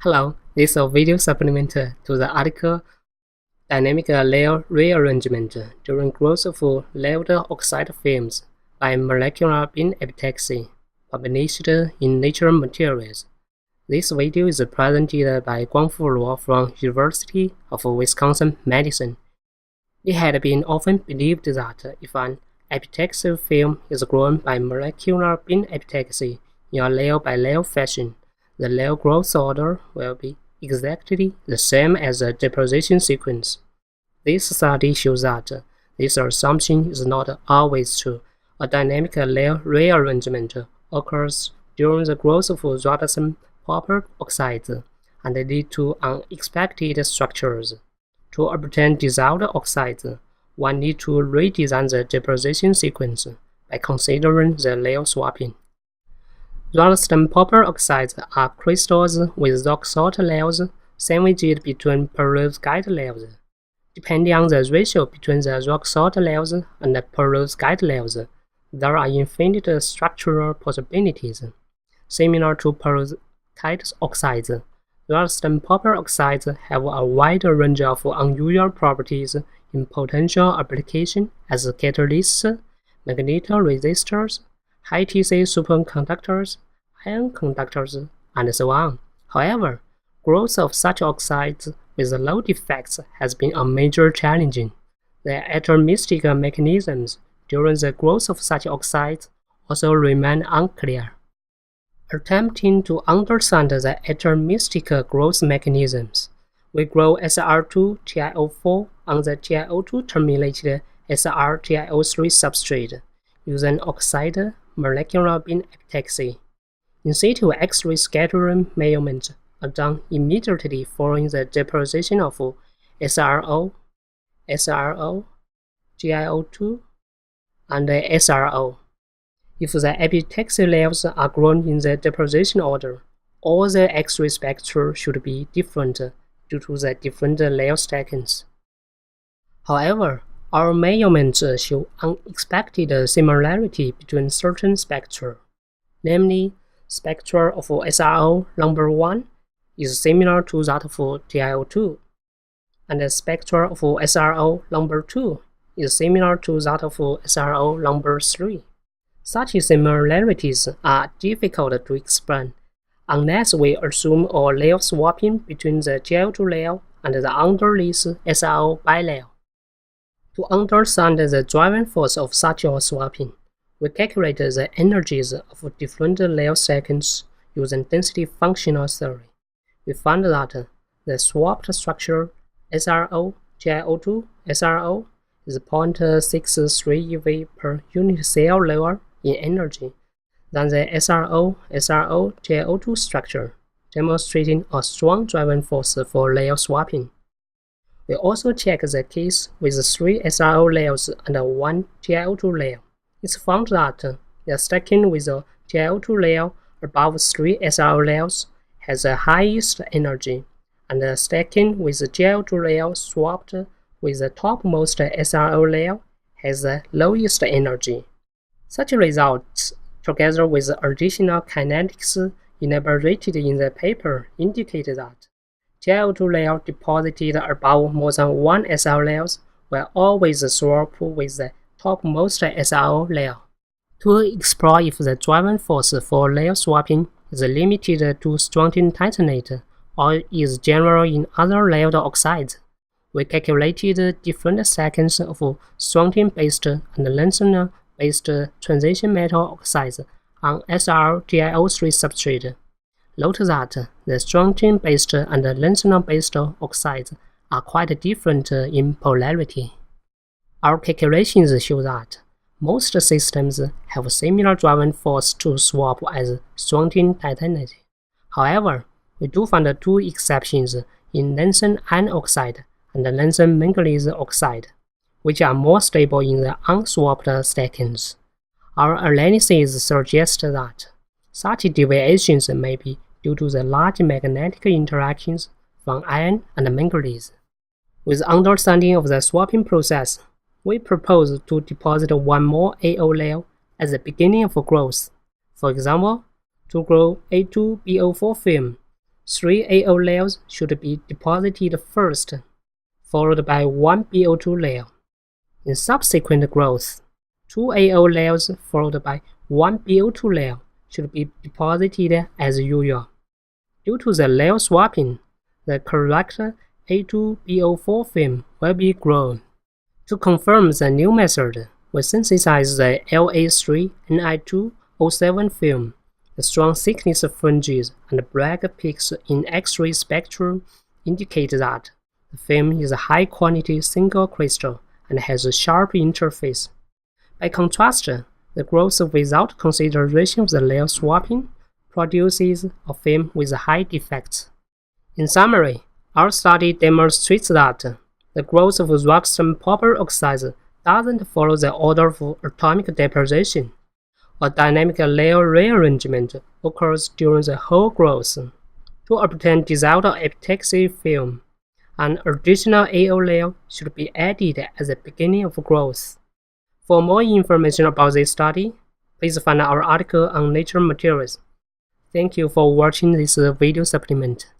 Hello, this is a video supplement to the article Dynamic Layer Rearrangement During Growth of Layered Oxide Films by Molecular Bin Epitaxy, published in Nature Materials. This video is presented by Guangfu from University of Wisconsin-Madison. It had been often believed that if an epitaxy film is grown by molecular bin epitaxy in a layer-by-layer fashion, the layer growth order will be exactly the same as the deposition sequence. This study shows that this assumption is not always true. A dynamic layer rearrangement occurs during the growth of Radon proper oxides and lead to unexpected structures. To obtain desired oxides, one needs to redesign the deposition sequence by considering the layer swapping. Radon proper oxides are crystals with rock salt layers sandwiched between perovskite layers. Depending on the ratio between the rock salt layers and the perovskite layers, there are infinite structural possibilities. Similar to perovskite oxides, radon proper oxides have a wide range of unusual properties in potential application as catalysts, magnetoresistors, high TC superconductors, ion conductors, and so on. However, growth of such oxides with low defects has been a major challenge. The atomistic mechanisms during the growth of such oxides also remain unclear. Attempting to understand the atomistic growth mechanisms, we grow SR2-TiO4 on the TiO2 terminated SR-TiO3 substrate using oxide molecular bin epitaxy. In situ X-ray scattering measurements are done immediately following the deposition of SRO, GiO2, and SRO. If the epitaxy layers are grown in the deposition order, all the X-ray spectra should be different due to the different layer stackings. However, our measurements show unexpected similarity between certain spectra. Namely, spectra of SRO number 1 is similar to that of TiO2, and the spectra of SRO number 2 is similar to that of SRO number 3. Such similarities are difficult to explain unless we assume a layer swapping between the TiO2 layer and the underneath SRO bilayer. To understand the driving force of such a swapping, we calculate the energies of different layer seconds using density functional theory. We found that the swapped structure SRO TiO2 SRO is 0.63 eV per unit cell lower in energy than the SRO TiO2 structure, demonstrating a strong driving force for layer swapping. We also check the case with 3 SRO layers and 1 TiO2 layer. It's found that the stacking with a TiO2 layer above 3 SRO layers has the highest energy, and the stacking with the TiO2 layer swapped with the topmost SRO layer has the lowest energy. Such results, together with the additional kinetics elaborated in the paper, indicate that TiO2 layer deposited above more than 1 SRO layers will always swap with the topmost SRO layer. To explore if the driving force for layer swapping is limited to strontium titanate or is general in other layered oxides, we calculated different seconds of strontium-based and lanthanum-based transition metal oxides on SR-TiO3 substrate. Note that the strontium-based and lanthanum-based oxides are quite different in polarity. Our calculations show that most systems have similar driving force to swap as strontium titanate. However, we do find 2 exceptions in lanthanum iron oxide and lanthanum manganese oxide, which are more stable in the unswapped stackings. Our analysis suggests that such deviations may be due to the large magnetic interactions from iron and manganese. With understanding of the swapping process, we propose to deposit one more AO layer at the beginning of growth. For example, to grow A2BO4 film, 3 AO layers should be deposited first, followed by 1 BO2 layer. In subsequent growth, 2 AO layers followed by 1 BO2 layer should be deposited as usual. Due to the layer swapping, the correct A2BO4 film will be grown. To confirm the new method, we synthesize the LA3Ni2O7 film. The strong thickness fringes and black peaks in X-ray spectrum indicate that the film is a high-quality single crystal and has a sharp interface. By contrast, the growth without consideration of the layer swapping produces a film with high defects. In summary, our study demonstrates that the growth of rock-stone purple oxides doesn't follow the order of atomic deposition. A dynamic layer rearrangement occurs during the whole growth. To obtain desired epitaxy film, an additional AO layer should be added at the beginning of growth. For more information about this study, please find our article on Nature Materials. Thank you for watching this video supplement.